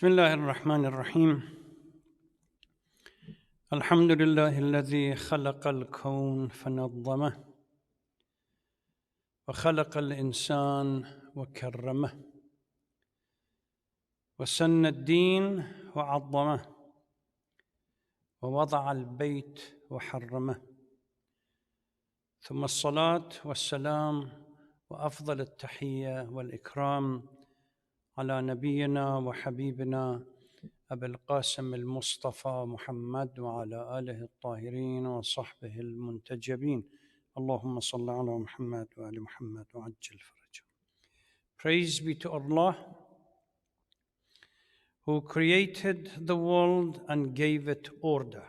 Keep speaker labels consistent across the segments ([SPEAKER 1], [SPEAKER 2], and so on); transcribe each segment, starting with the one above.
[SPEAKER 1] بسم الله الرحمن الرحيم. الحمد لله الذي خلق الكون فنظمه وخلق الإنسان وكرمه وسن الدين وعظمه ووضع البيت وحرمه، ثم الصلاة والسلام وأفضل التحية والإكرام على نبينا وحبيبنا أبي القاسم المصطفى محمد وعلى آله الطاهرين وصحبه المنتجبين. اللهم صل على محمد وآل محمد وعجل فرجه. Praise be to Allah, who created the world and gave it order,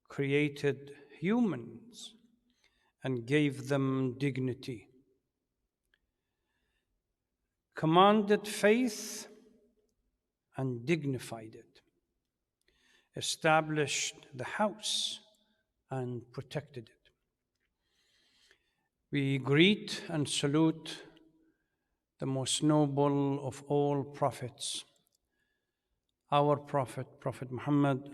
[SPEAKER 1] created humans and gave them dignity, commanded faith and dignified it, established the house and protected it. We greet and salute the most noble of all prophets, our Prophet, Prophet Muhammad.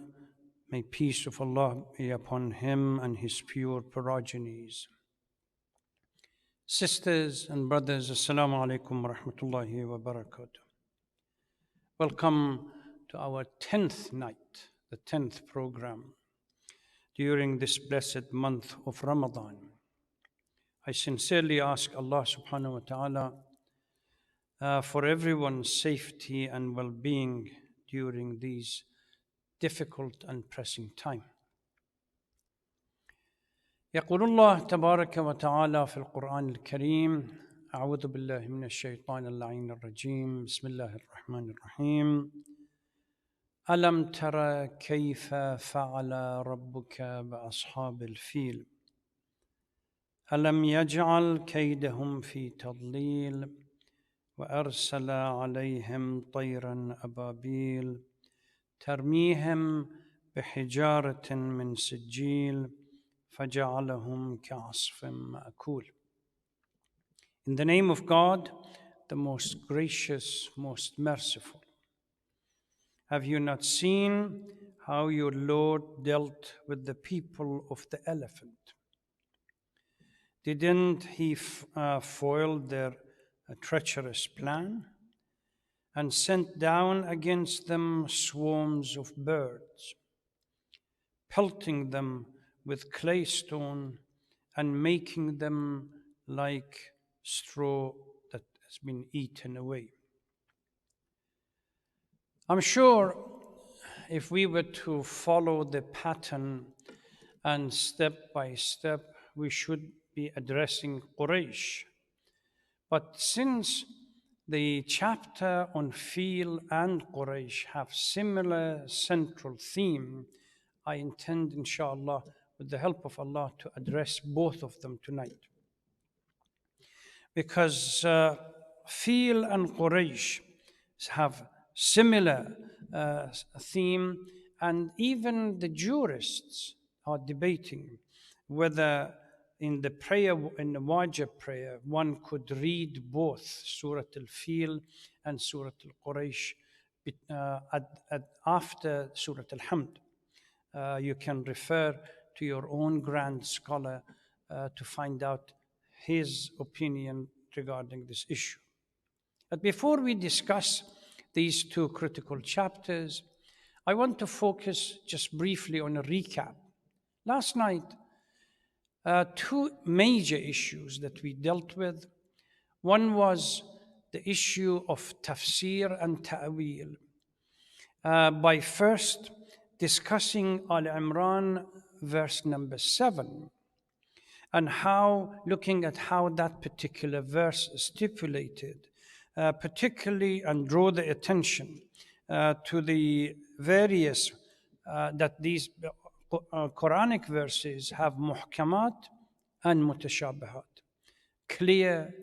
[SPEAKER 1] May peace of Allah be upon him and his pure progenies. Sisters and brothers, Assalamu alaikum wa rahmatullahi wa barakatuh. Welcome to our 10th night, the 10th program during this blessed month of Ramadan. I sincerely ask Allah subhanahu wa ta'ala for everyone's safety and well-being during these difficult and pressing time. يقول الله تبارك وتعالى في القرآن الكريم: أعوذ بالله من الشيطان اللعين الرجيم، بسم الله الرحمن الرحيم. ألم تر كيف فعل ربك بأصحاب الفيل ألم يجعل كيدهم في تضليل وأرسل عليهم طيرا أبابيل ترميهم بحجارة من سجيل فجعلهم كعصف مأكول. In the name of God, the most gracious, most merciful. Have you not seen how your Lord dealt with the people of the elephant? Didn't he foil their treacherous plan and sent down against them swarms of birds, pelting them with claystone and making them like straw that has been eaten away? I'm sure if we were to follow the pattern and step by step, we should be addressing Quraysh. But since the chapter on Fil and Quraysh have similar central theme, I intend, inshallah, with the help of Allah, to address both of them tonight. Because Fil and Quraysh have similar theme, and even the jurists are debating whether in the prayer, in the Wajib prayer, one could read both Surah al-Fil and Surah al-Quraysh after Surah al-Hamd. You can refer to your own grand scholar to find out his opinion regarding this issue. But before we discuss these two critical chapters, I want to focus just briefly on a recap. Last night, two major issues that we dealt with. One was the issue of Tafsir and Ta'wil, by first discussing Al-Imran verse number 7, and looking at how that particular verse stipulated, particularly, and draw the attention to the various, that these Quranic verses have muhkamat and mutashabihat, clear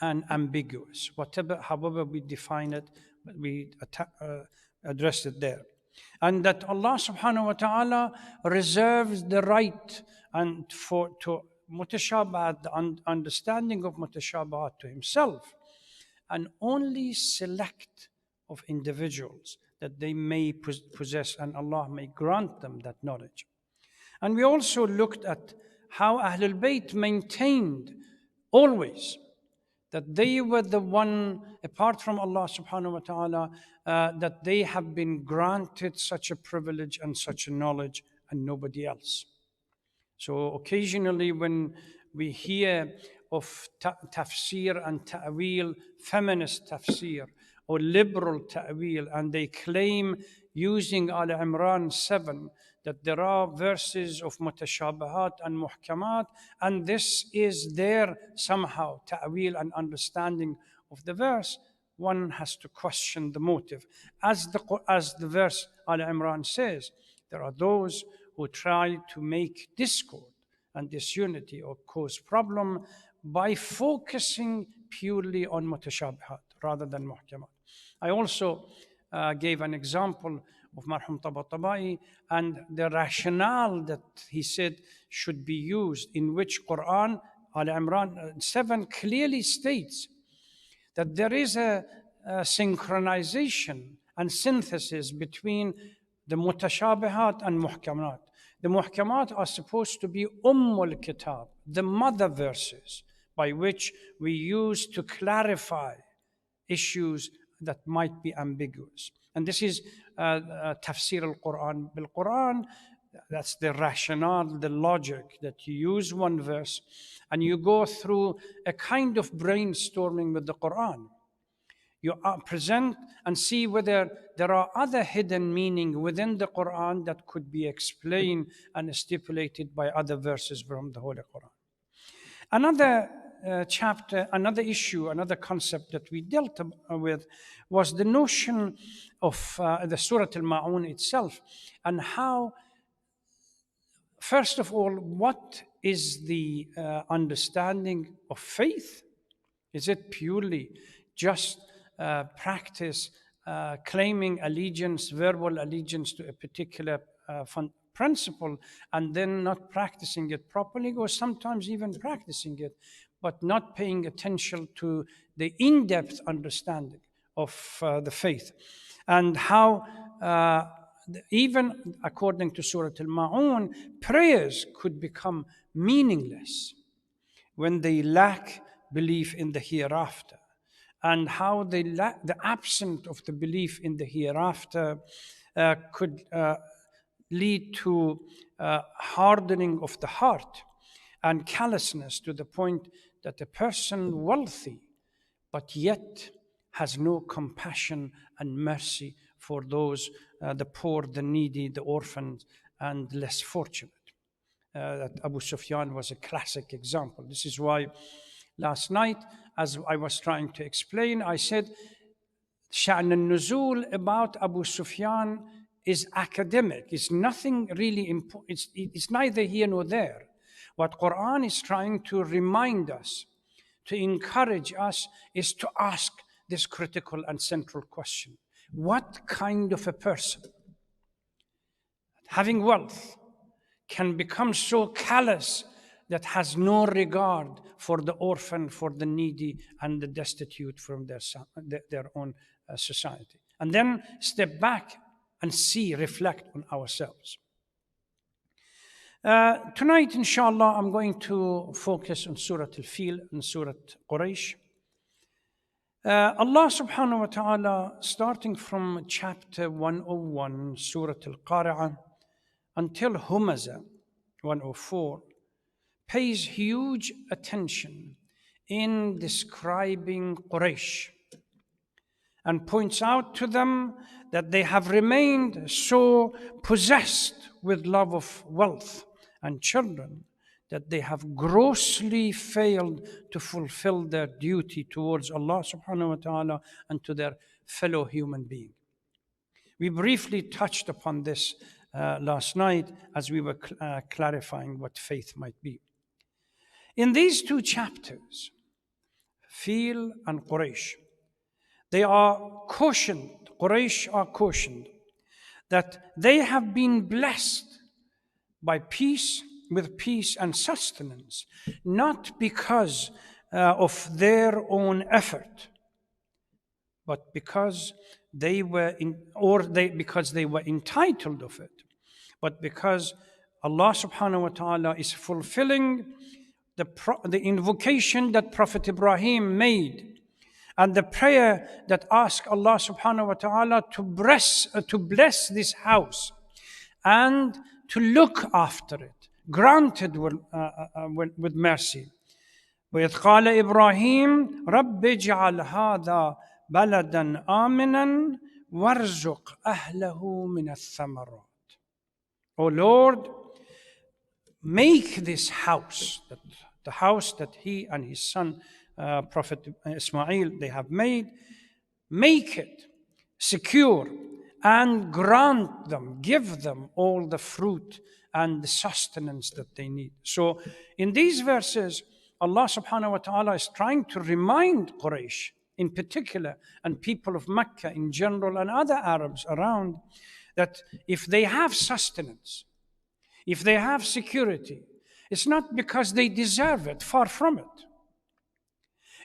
[SPEAKER 1] and ambiguous. However we define it, we address it there. And that Allah subhanahu wa ta'ala reserves the right and to mutashabihat, the understanding of mutashabihat, to himself, and only select of individuals that they may possess, and Allah may grant them that knowledge. And we also looked at how Ahlul Bayt maintained always that they were the one, apart from Allah subhanahu wa ta'ala, that they have been granted such a privilege and such a knowledge and nobody else. So occasionally when we hear of tafsir and ta'wil, feminist tafsir or liberal ta'wil, and they claim using Al-Imran 7 that there are verses of mutashabahat and muhkamat, and this is their somehow ta'wil and understanding of the verse, one has to question the motive. As the verse Al-Imran says, there are those who try to make discord and disunity or cause problem by focusing purely on mutashabihat rather than muhkamat. I also gave an example of Marhum Tabatabai and the rationale that he said should be used, in which Quran Al-Imran 7 clearly states that there is a synchronization and synthesis between the mutashabihat and muhkamat. The muhkamat are supposed to be Ummul Kitab, the mother verses, by which we use to clarify issues that might be ambiguous. And this is Tafsir al-Quran bil-Quran. That's the rationale, the logic, that you use one verse and you go through a kind of brainstorming with the Quran. You present and see whether there are other hidden meaning within the Quran that could be explained and stipulated by other verses from the Holy Quran. Another chapter, another issue, another concept that we dealt with was the notion of the Surah Al-Ma'un itself, and how, first of all, what is the understanding of faith? Is it purely just practice, claiming allegiance, verbal allegiance to a particular principle, and then not practicing it properly, or sometimes even practicing it, but not paying attention to the in-depth understanding of the faith? And how, even according to Surah Al-Ma'un, prayers could become meaningless when they lack belief in the hereafter, and how the absence of the belief in the hereafter could lead to hardening of the heart and callousness, to the point that a person wealthy but yet has no compassion and mercy for those, the poor, the needy, the orphans, and less fortunate. That Abu Sufyan was a classic example. This is why last night, as I was trying to explain, I said Sha'n al-Nuzul about Abu Sufyan is academic. It's nothing really important. It's neither here nor there. What Quran is trying to remind us, to encourage us, is to ask this critical and central question. What kind of a person, having wealth, can become so callous that has no regard for the orphan, for the needy, and the destitute from their own society? And then step back and see, reflect on ourselves. Tonight, inshallah, I'm going to focus on Surah al-Fil and Surah Quraysh. Allah subhanahu wa ta'ala, starting from chapter 101, Surah al-Qari'ah, until Humaza 104, pays huge attention in describing Quraysh, and points out to them that they have remained so possessed with love of wealth and children that they have grossly failed to fulfill their duty towards Allah subhanahu wa ta'ala and to their fellow human being. We briefly touched upon this last night as we were clarifying what faith might be. In these two chapters, Fil and Quraysh, they are cautioned, Quraysh are cautioned, that they have been blessed by peace, with peace and sustenance, not because of their own effort, but because they were because they were entitled of it, but because Allah subhanahu wa ta'ala is fulfilling the invocation that Prophet Ibrahim made and the prayer that asked Allah subhanahu wa ta'ala to bless this house and to look after it, granted with mercy. وإذ قال إبراهيم رب اجعل هذا بلدا آمنا وارزق أهله من الثمرات. O Lord, make this house, the house that he and his son Prophet Ismail they have made, make it secure and grant them, give them all the fruit and the sustenance that they need. So in these verses, Allah subhanahu wa ta'ala is trying to remind Quraysh in particular and people of Mecca in general and other Arabs around that if they have sustenance, if they have security, it's not because they deserve it, far from it.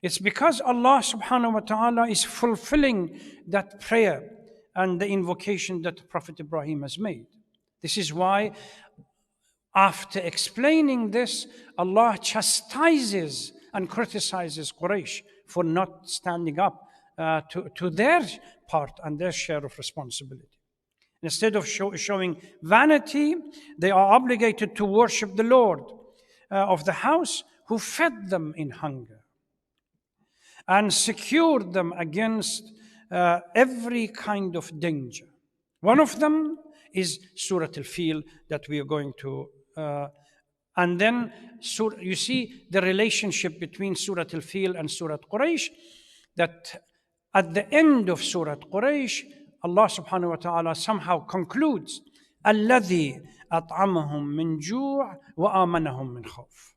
[SPEAKER 1] It's because Allah subhanahu wa ta'ala is fulfilling that prayer and the invocation that Prophet Ibrahim has made. This is why after explaining this, Allah chastises and criticizes Quraysh for not standing up to their part and their share of responsibility. Instead of showing vanity, they are obligated to worship the Lord of the house who fed them in hunger and secured them against every kind of danger. One of them is Surah al-Fil that we are going to and then you see the relationship between Surah al-Fil and Surah Quraysh, that at the end of Surah Quraysh, Allah subhanahu wa ta'ala somehow concludes, الَّذِي أَطْعَمَهُم مِّن جُوعٍ وَآمَنَهُم مِّن خَوْفٍ.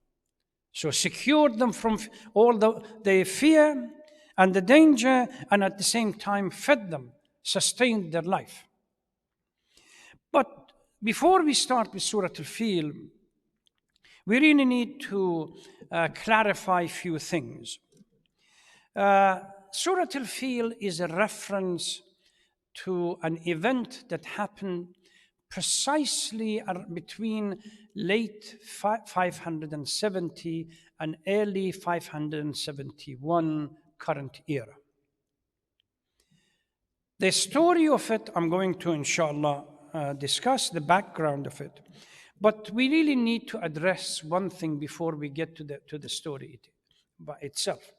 [SPEAKER 1] So secured them from all the fear and the danger, and at the same time fed them, sustained their life. But before we start with Surah al-Fil, we really need to clarify a few things. Surah al-Fil is a reference to an event that happened precisely between late 570 and early 571 current era. The story of it, I'm going to inshallah discuss the background of it, but we really need to address one thing before we get to the story by itself.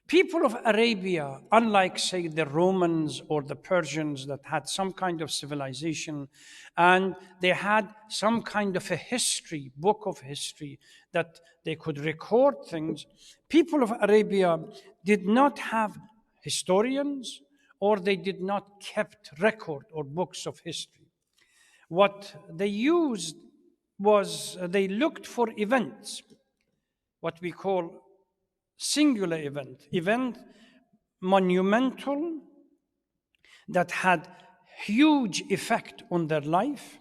[SPEAKER 1] People of Arabia, unlike, say, the Romans or the Persians that had some kind of civilization, and they had some kind of a history, book of history, that they could record things, people of Arabia did not have historians, or they did not kept record or books of history. What they used was they looked for events, what we call singular event monumental, that had huge effect on their life.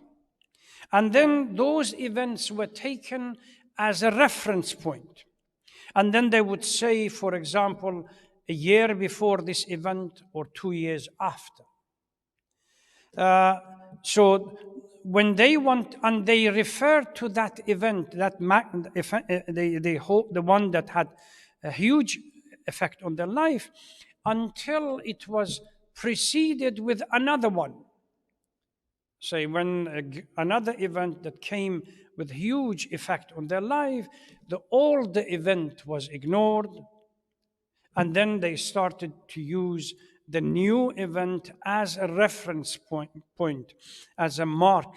[SPEAKER 1] And then those events were taken as a reference point. And then they would say, for example, a year before this event or 2 years after. So when they want, and they refer to that event, the one that had a huge effect on their life, until it was preceded with another one. Say when another event that came with huge effect on their life, the older event was ignored, and then they started to use the new event as a reference point, as a mark,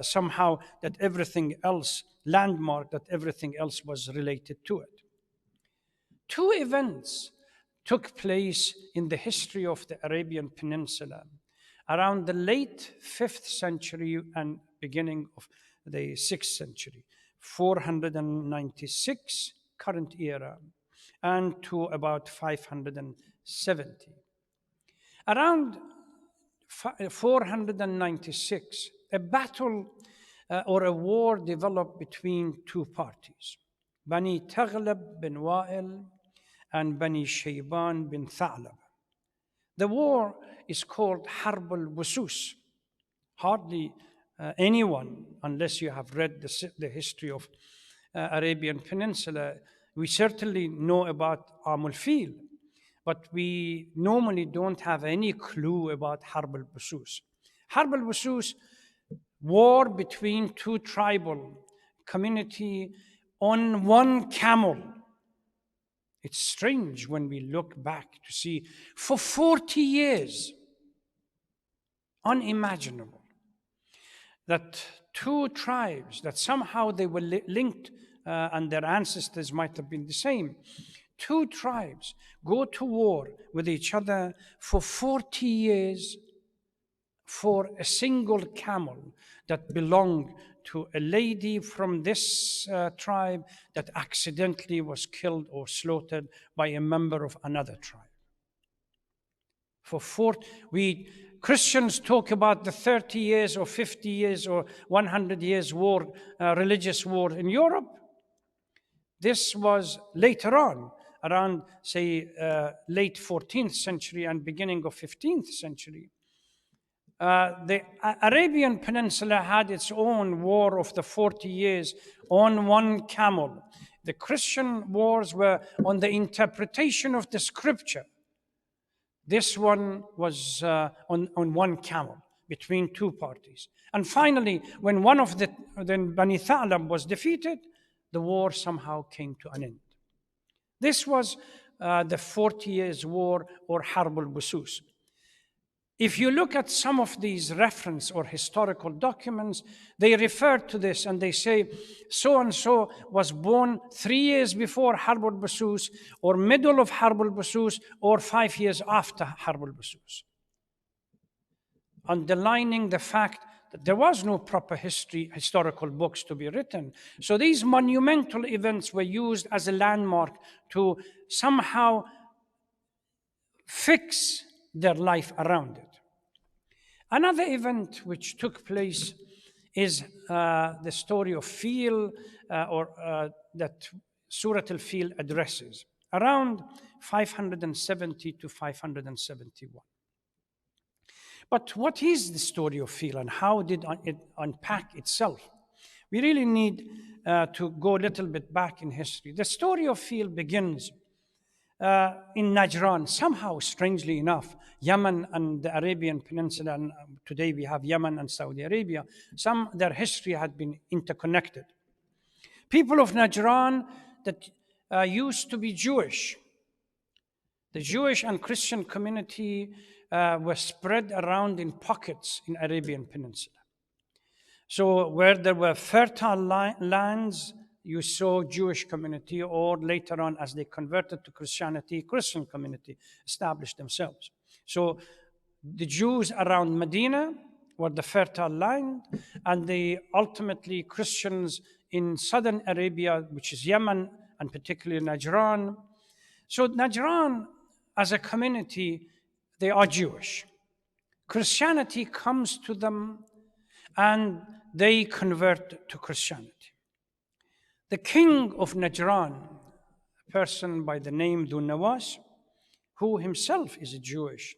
[SPEAKER 1] somehow that everything else, landmark that everything else was related to it. Two events took place in the history of the Arabian Peninsula around the late 5th century and beginning of the 6th century, 496 current era, and to about 570. Around 496, a battle or a war developed between two parties, Bani Taghlab bin Wa'il and Bani Shayban bin Tha'lab. The war is called Harb al-Busus. Hardly anyone, unless you have read the history of Arabian Peninsula, we certainly know about al-Fil, but we normally don't have any clue about Harb al-Busus. Harb al-Busus, war between two tribal community on one camel. It's strange when we look back to see for 40 years, unimaginable, that two tribes that somehow they were linked and their ancestors might have been the same. Two tribes go to war with each other for 40 years for a single camel that belonged to a lady from this tribe that accidentally was killed or slaughtered by a member of another tribe. Christians talk about the 30 years or 50 years or 100 years war, religious war in Europe. This was later on, around, say, late 14th century and beginning of 15th century. The Arabian Peninsula had its own war of the 40 years on one camel. The Christian wars were on the interpretation of the scripture. This one was on one camel between two parties. And finally, when one of the Bani Tha'lab was defeated, the war somehow came to an end. This was the 40 years war or Harb al-Busus. If you look at some of these reference or historical documents, they refer to this and they say, so-and-so was born 3 years before Harb al-Busus, or middle of Harb al-Busus, or 5 years after Harb al-Busus, underlining the fact that there was no proper historical books to be written. So these monumental events were used as a landmark to somehow fix their life around it. Another event which took place is the story of Fil, that Surah al-Fil addresses, around 570 to 571. But what is the story of Fil and how did it unpack itself? We really need to go a little bit back in history. The story of Fil begins in Najran, somehow, strangely enough, Yemen and the Arabian Peninsula, and today we have Yemen and Saudi Arabia, their history had been interconnected. People of Najran that used to be Jewish, the Jewish and Christian community were spread around in pockets in Arabian Peninsula. So where there were fertile lands, you saw Jewish community, or later on, as they converted to Christianity, Christian community established themselves. So the Jews around Medina were the fertile land, and the ultimately Christians in southern Arabia, which is Yemen, and particularly Najran. So Najran, as a community, they are Jewish. Christianity comes to them, and they convert to Christianity. The king of Najran, a person by the name Dhu Nawas, who himself is Jewish,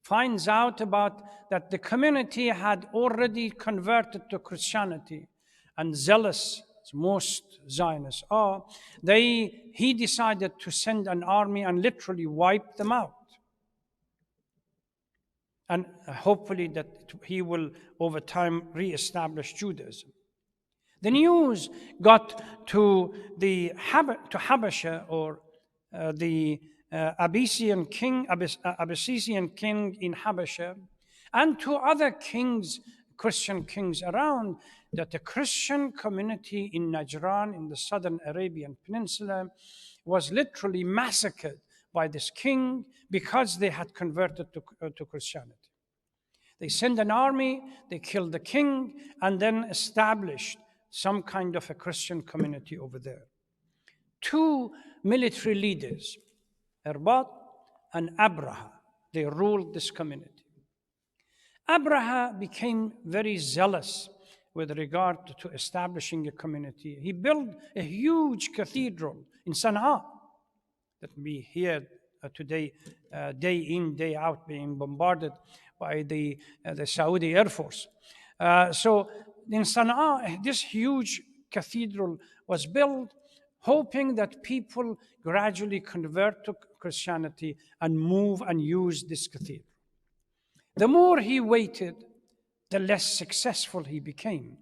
[SPEAKER 1] finds out about that the community had already converted to Christianity, and zealous, as most Zionists are, he decided to send an army and literally wipe them out. And hopefully that he will, over time, re-establish Judaism. The news got to Habasha, or the Abyssinian king in Habasha, and to other kings, Christian kings around, that the Christian community in Najran, in the southern Arabian Peninsula, was literally massacred by this king because they had converted to Christianity. They sent an army, they killed the king, and then established some kind of a Christian community over there. Two military leaders, Erbat and Abraha, they ruled this community. Abraha became very zealous with regard to establishing a community. He built a huge cathedral in Sana'a that we hear today, day in, day out, being bombarded by the Saudi Air Force. So in Sana'a, this huge cathedral was built, hoping that people gradually convert to Christianity and move and use this cathedral. The more he waited, the less successful he became.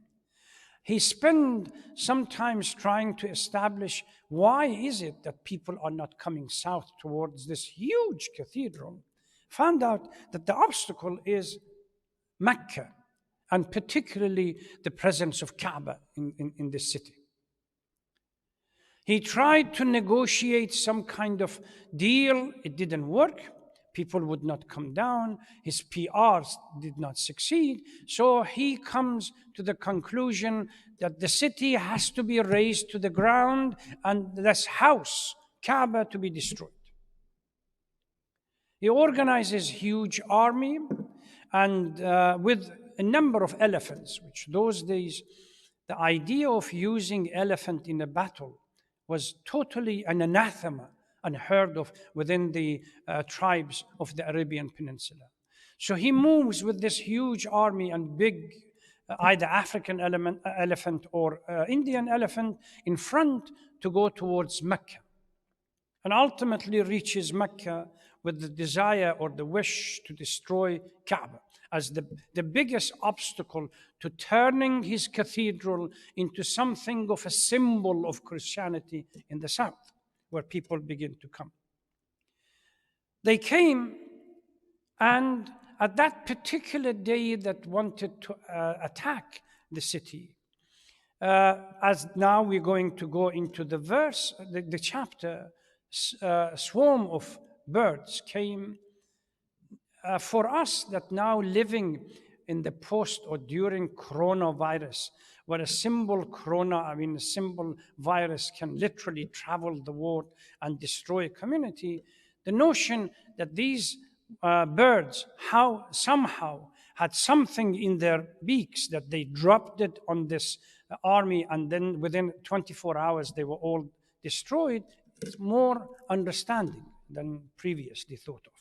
[SPEAKER 1] He spent sometimes trying to establish why is it that people are not coming south towards this huge cathedral. Found out that the obstacle is Mecca, and particularly the presence of Kaaba in this city. He tried to negotiate some kind of deal. It didn't work. People would not come down. His PRs did not succeed. So he comes to the conclusion that the city has to be razed to the ground and this house, Kaaba, to be destroyed. He organizes huge army and with a number of elephants, which those days, the idea of using elephant in a battle was totally an anathema, unheard of within the tribes of the Arabian Peninsula. So he moves with this huge army and big, either African elephant or Indian elephant in front to go towards Mecca, and ultimately reaches Mecca with the desire or the wish to destroy Kaaba as the biggest obstacle to turning his cathedral into something of a symbol of Christianity in the south, where people begin to come. They came, and at that particular day that wanted to attack the city, as now we're going to go into the verse, the chapter, swarm of birds came. For us that now living in the post or during coronavirus, where a symbol a symbol virus can literally travel the world and destroy a community, the notion that these birds somehow had something in their beaks, that they dropped it on this army and then within 24 hours they were all destroyed, is more understanding than previously thought of.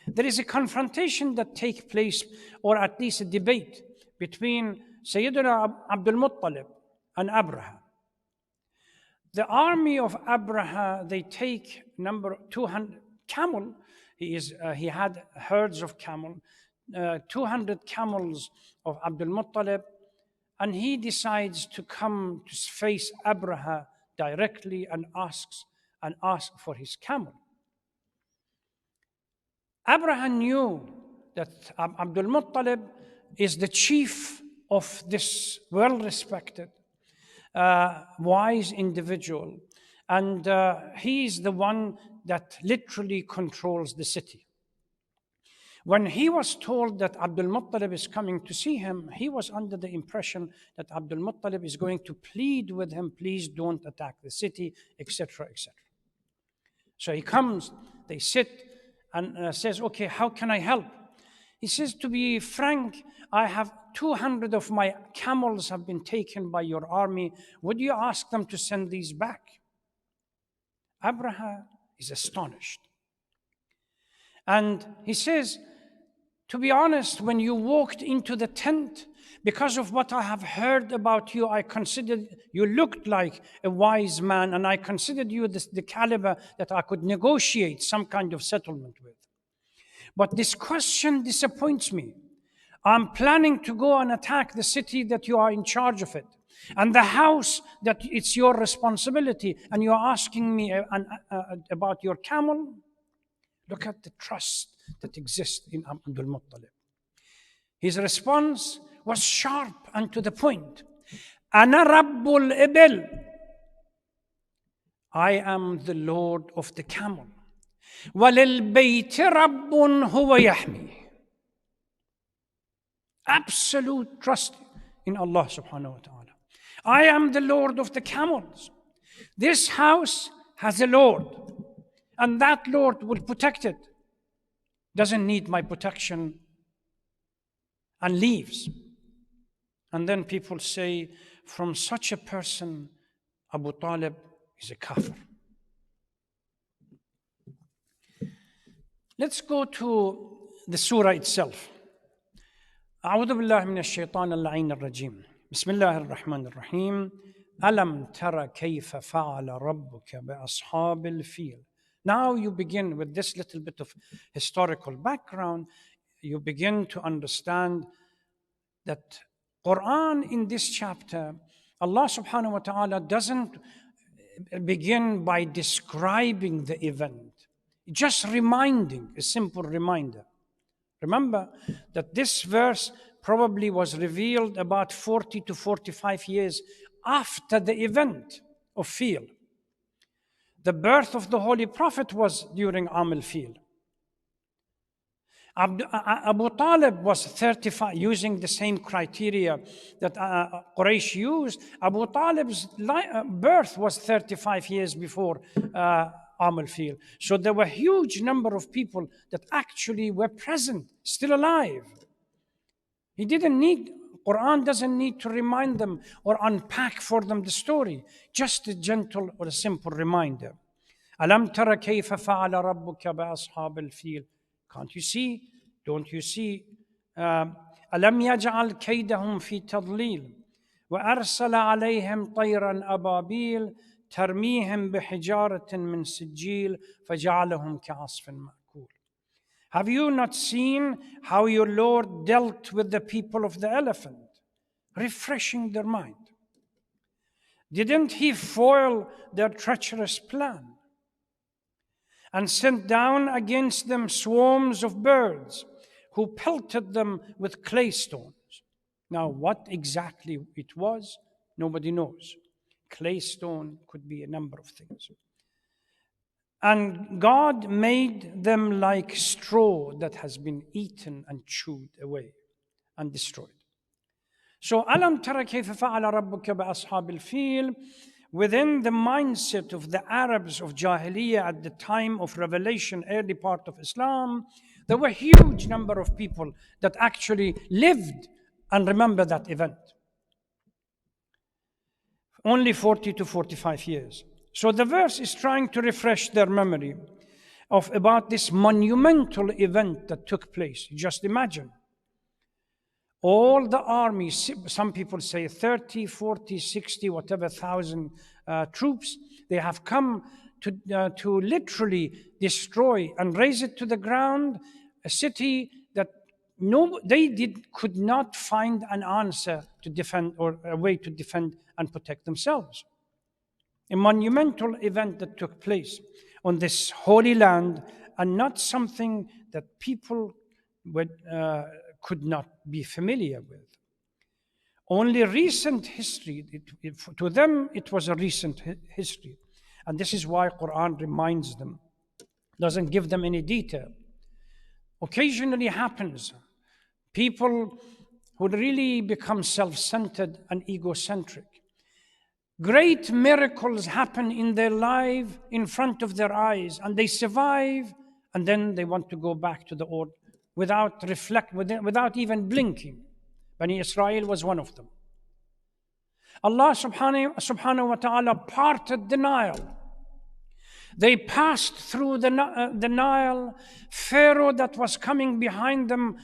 [SPEAKER 1] There is a confrontation that takes place, or at least a debate, between Sayyidina Abdul Muttalib and Abraha. The army of Abraha, they take number 200 camel. He had herds of camel, 200 camels of Abdul Muttalib, and he decides to come to face Abraha directly and asks for his camel. Abraham knew that Abdul Muttalib is the chief of this well-respected, wise individual, and he is the one that literally controls the city. When he was told that Abdul Muttalib is coming to see him, he was under the impression that Abdul Muttalib is going to plead with him, please don't attack the city, etc., etc. So he comes, they sit, and says, okay, how can I help? He says, to be frank, I have 200 of my camels have been taken by your army. Would you ask them to send these back? Abraham is astonished. And he says, to be honest, when you walked into the tent, because of what I have heard about you, I considered you looked like a wise man, and I considered you the caliber that I could negotiate some kind of settlement with. But this question disappoints me. I'm planning to go and attack the city that you are in charge of it, and the house that it's your responsibility, and you're asking me about your camel? Look at the trust that exists in Abdul Muttalib. His response was sharp and to the point. Ana Rabbul Ibil. I am the Lord of the camel. وَلِلْبَيْتِ رَبٌّ هُوَ يَحْمِي. Absolute trust in Allah subhanahu wa ta'ala. I am the Lord of the camels. This house has a Lord, and that Lord will protect it. Doesn't need my protection, and leaves. And then people say, from such a person, Abu Talib is a kafir. Let's go to the surah itself. أعوذ بالله من الشيطان اللعين الرجيم. بسم الله الرحمن الرحيم. ألم تر كيف فعل ربك بأصحاب الفيل. Now you begin with this little bit of historical background. You begin to understand that Quran in this chapter, Allah subhanahu wa ta'ala doesn't begin by describing the event, just reminding, a simple reminder. Remember that this verse probably was revealed about 40 to 45 years after the event of Fil. The birth of the Holy Prophet was during al-Fil. Abu Talib was 35, using the same criteria that Quraysh used. Abu Talib's birth was 35 years before al-Fil. So there were a huge number of people that actually were present, still alive. Quran doesn't need to remind them or unpack for them the story, just a gentle or a simple reminder. أَلَمْ تَرَ كَيْفَ فَعَلَ رَبُّكَ بِأَصْحَابِ الْفِيلِ. Can't you see? Don't you see? أَلَمْ يَجْعَلْ كَيْدَهُمْ فِي تَضْلِيلٍ وَأَرْسَلَ عَلَيْهِمْ طَيْرًا أَبَابِيلَ تَرْمِيهِمْ بِحِجَارَةٍ مِّن سِجِّيلٍ فَجَعَلَهُمْ كَعَصْفٍ مَأْكُولٍ. Have you not seen how your Lord dealt with the people of the elephant, refreshing their mind? Didn't he foil their treacherous plan and sent down against them swarms of birds who pelted them with clay stones? Now, what exactly it was, nobody knows. Clay stone could be a number of things. And God made them like straw that has been eaten and chewed away and destroyed. So, أَلَمْ تَرَ كَيْفَ فَعَلَ رَبُّكَ بِأَصْحَابِ الْفِيلِ, within the mindset of the Arabs of Jahiliyyah at the time of revelation, early part of Islam, there were a huge number of people that actually lived and remember that event. Only 40 to 45 years. So the verse is trying to refresh their memory about this monumental event that took place. Just imagine. All the armies, some people say 30, 40, 60, whatever thousand troops, they have come to literally destroy and raze it to the ground, a city that could not find an answer to defend or a way to defend and protect themselves. A monumental event that took place on this holy land, and not something that people could not be familiar with. Only recent history, to them it was a recent history. And this is why Quran reminds them, doesn't give them any detail. Occasionally happens, people who really become self-centered and egocentric. Great miracles happen in their life in front of their eyes, and they survive, and then they want to go back to the old without even blinking. Bani Israel was one of them. Allah subhanahu wa ta'ala parted the Nile. They passed through the Nile. Pharaoh that was coming behind them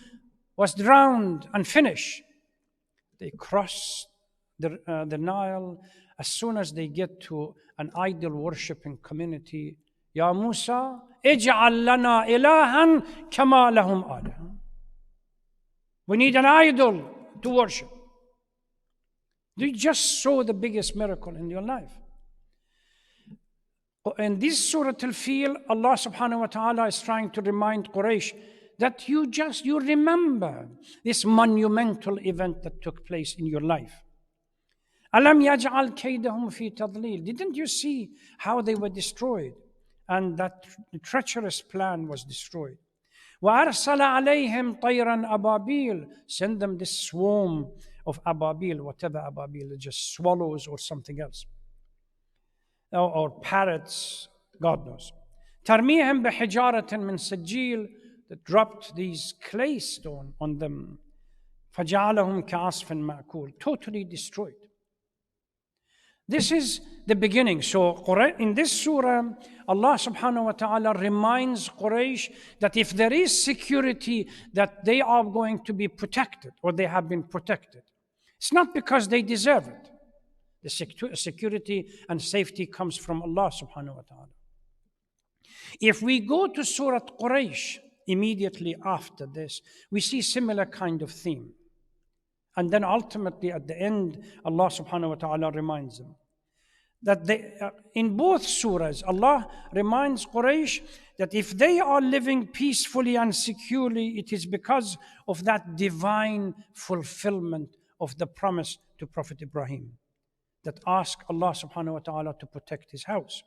[SPEAKER 1] was drowned and finished. They crossed the Nile. As soon as they get to an idol worshipping community, Ya Musa, ij'al lana ilahan kama lahum alaha. We need an idol to worship. You just saw the biggest miracle in your life. In this Surah al-Fil, Allah subhanahu wa ta'ala is trying to remind Quraysh that you remember this monumental event that took place in your life. Alam yaj'al kaydahum fi tadlil. Didn't you see how they were destroyed? And that treacherous plan was destroyed. وَأَرْسَلَ عَلَيْهِمْ طَيْرًا أَبَابِيلَ. Send them this swarm of ababil, whatever ababil, just swallows or something else. Or parrots, God knows. تَرْمِيهِمْ بِحِجَارَةٍ مِّن سِجِّيلٍ. That dropped these clay stone on them. فَجَعَلَهُمْ كَعَصْفٍ مَأْكُولٍ. Totally destroyed. This is the beginning. So in this surah, Allah subhanahu wa ta'ala reminds Quraysh that if there is security, that they are going to be protected, or they have been protected. It's not because they deserve it. The security and safety comes from Allah subhanahu wa ta'ala. If we go to Surah Quraysh immediately after this, we see similar kind of theme. And then ultimately at the end, Allah subhanahu wa ta'ala reminds them that in both surahs, Allah reminds Quraysh that if they are living peacefully and securely, it is because of that divine fulfillment of the promise to Prophet Ibrahim that asked Allah subhanahu wa ta'ala to protect his house.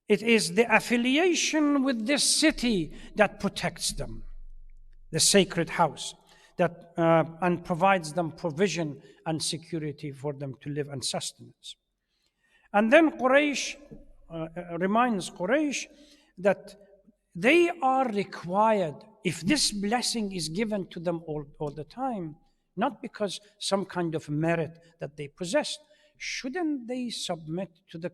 [SPEAKER 1] It is the affiliation with this city that protects them, the sacred house, that and provides them provision and security for them to live and sustenance. And then Quraysh reminds Quraysh that they are required, if this blessing is given to them all the time, not because some kind of merit that they possessed, shouldn't they submit to the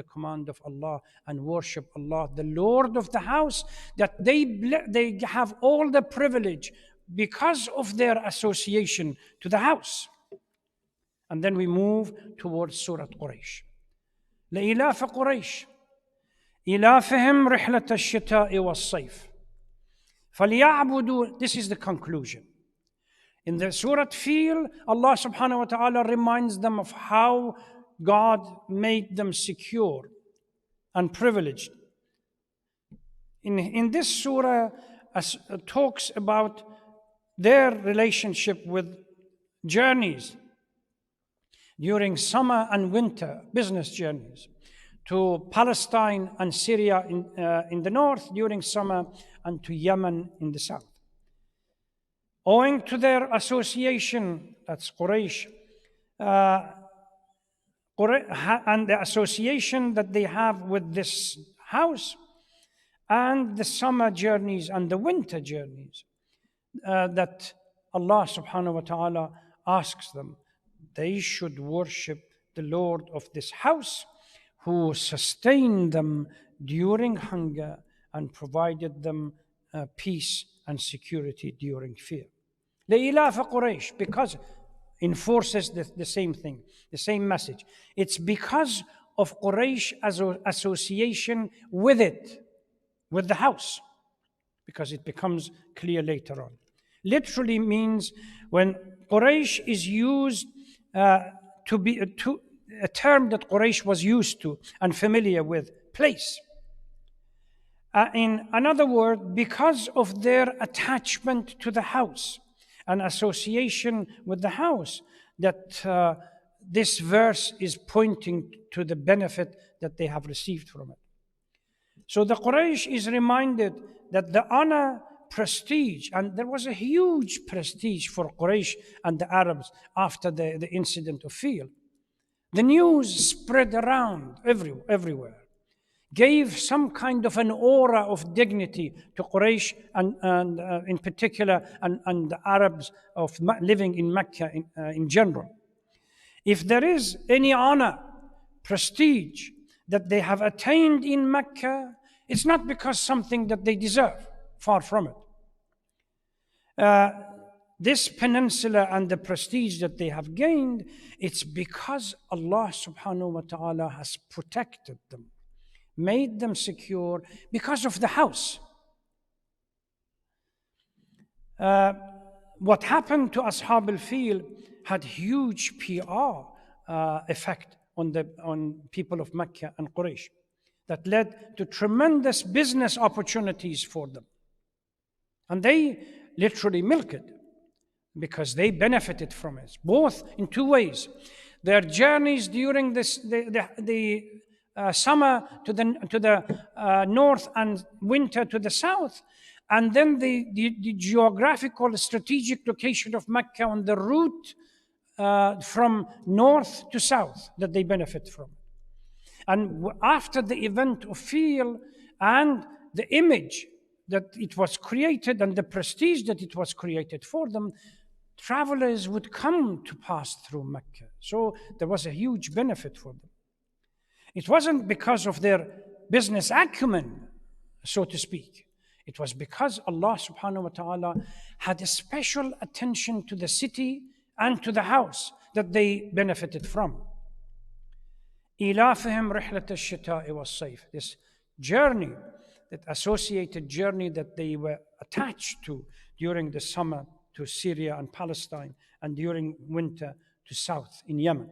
[SPEAKER 1] command of Allah and worship Allah, the Lord of the house, that they have all the privilege because of their association to the house? And then we move towards Surah Quraysh. لإلاف قريش إلافهم رحلة الشتاء والصيف فليعبدوا. This is the conclusion. In the Surah al-Fil, Allah subhanahu wa ta'ala reminds them of how God made them secure and privileged. In this surah, talks about their relationship with journeys during summer and winter, business journeys, to Palestine and Syria in the north during summer, and to Yemen in the south. Owing to their association, that's Quraysh, and the association that they have with this house, and the summer journeys and the winter journeys, that Allah subhanahu wa ta'ala asks them, they should worship the Lord of this house, who sustained them during hunger and provided them peace and security during fear. لإلاف قريش, because enforces the same thing, the same message. It's because of Quraysh association with it, with the house, because it becomes clear later on. Literally means when Quraysh is used to be a term that Quraysh was used to and familiar with, place. In another word, because of their attachment to the house and association with the house, that this verse is pointing to the benefit that they have received from it. So the Quraysh is reminded that the honor, prestige, and there was a huge prestige for Quraysh and the Arabs after the incident of Fil. The news spread around everywhere, gave some kind of an aura of dignity to Quraysh and in particular, and the Arabs of living in Mecca in general. If there is any honor, prestige that they have attained in Mecca, it's not because something that they deserve, far from it. This peninsula and the prestige that they have gained, it's because Allah subhanahu wa ta'ala has protected them, made them secure because of the house. What happened to Ashab al-Fil had huge PR effect on people of Mecca and Quraysh, that led to tremendous business opportunities for them. And they literally milked it because they benefited from it, both in two ways. Their journeys during the summer to the north and winter to the south, and then the geographical strategic location of Mecca on the route from north to south that they benefit from. And after the event of Fil and the image that it was created and the prestige that it was created for them, travelers would come to pass through Mecca. So there was a huge benefit for them. It wasn't because of their business acumen, so to speak. It was because Allah subhanahu wa ta'ala had a special attention to the city and to the house that they benefited from. إِلَافِهِمْ رِحْلَةَ الشِّتَاءِ وَالصَّيْفِ. This journey, that associated journey that they were attached to during the summer to Syria and Palestine, and during winter to south in Yemen.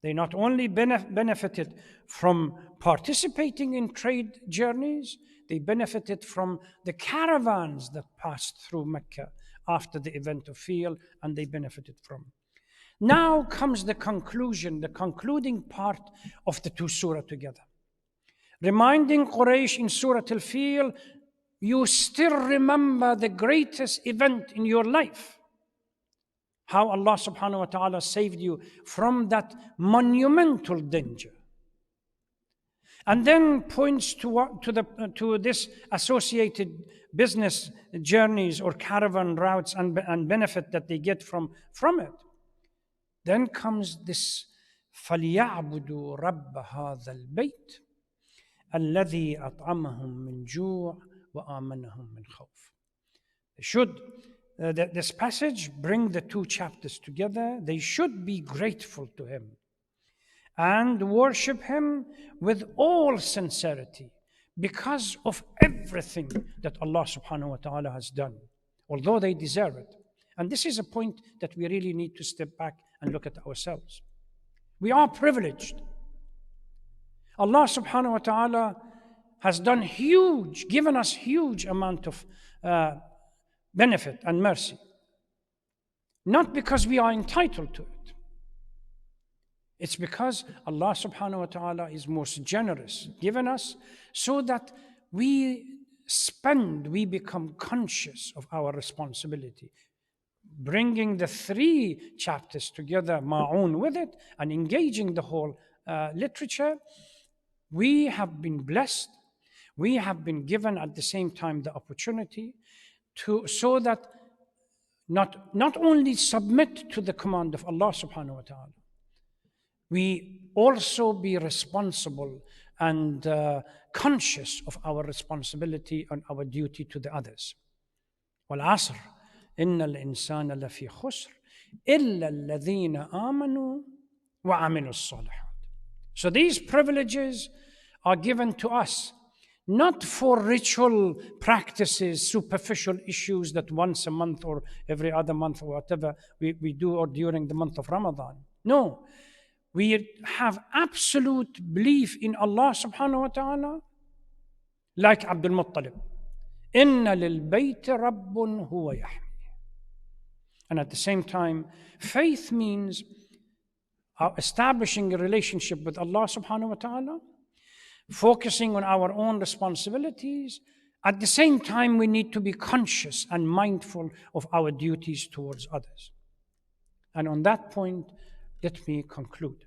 [SPEAKER 1] They not only benefited from participating in trade journeys, they benefited from the caravans that passed through Mecca after the event of Fil, and they benefited from. Now comes the conclusion, the concluding part of the two surah together. Reminding Quraysh in Surah al-Fil, you still remember the greatest event in your life. How Allah subhanahu wa ta'ala saved you from that monumental danger. And then points to this associated business journeys or caravan routes and benefit that they get from it. Then comes this فَلْيَعْبُدُوا رَبَّ هَذَا الْبَيْتِ الَّذِي أَطْعَمَهُم مِّن جُوعٍ وَآمَنَهُم مِّنْ خَوْفٍ. This passage bring the two chapters together. They should be grateful to Him and worship Him with all sincerity because of everything that Allah subhanahu wa ta'ala has done, although they deserve it. And this is a point that we really need to step back and look at ourselves. We are privileged. Allah subhanahu wa ta'ala has done given us huge amount of benefit and mercy. Not because we are entitled to it. It's because Allah subhanahu wa ta'ala is most generous, given us so that we become conscious of our responsibility. Bringing the three chapters together, ma'un with it, and engaging the whole literature, we have been blessed. We have been given at the same time the opportunity so that not only submit to the command of Allah subhanahu wa ta'ala, we also be responsible and conscious of our responsibility and our duty to the others. وَالْعَصْرِ إِنَّ الْإِنسَانَ لَفِي خُسْرٍ إِلَّا الَّذِينَ آمَنُوا وَعَمِلُوا الصَّالِحَاتِ. So these privileges are given to us not for ritual practices, superficial issues that once a month or every other month or whatever we do, or during the month of Ramadan. No, we have absolute belief in Allah subhanahu wa ta'ala, like Abdul Muttalib. Inna lil bayti rabbun huwa yahmi. And at the same time, faith means establishing a relationship with Allah subhanahu wa ta'ala, focusing on our own responsibilities. At the same time, we need to be conscious and mindful of our duties towards others. And on that point, let me conclude.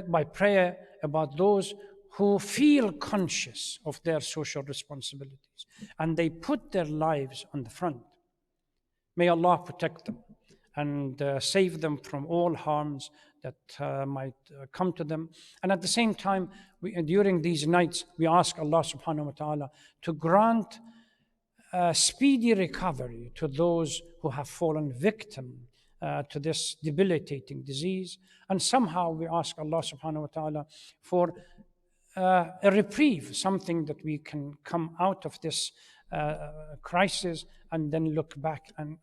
[SPEAKER 1] By prayer about those who feel conscious of their social responsibilities and they put their lives on the front. May Allah protect them and save them from all harms that might come to them. And at the same time, during these nights, we ask Allah subhanahu wa ta'ala to grant speedy recovery to those who have fallen victim to this debilitating disease. And somehow we ask Allah subhanahu wa ta'ala for a reprieve, something that we can come out of this crisis and then look back and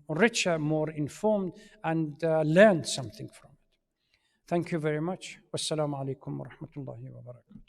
[SPEAKER 1] richer, more informed, and learn something from it. Thank you very much. Wassalamu alaikum wa rahmatullahi wa barakatuh.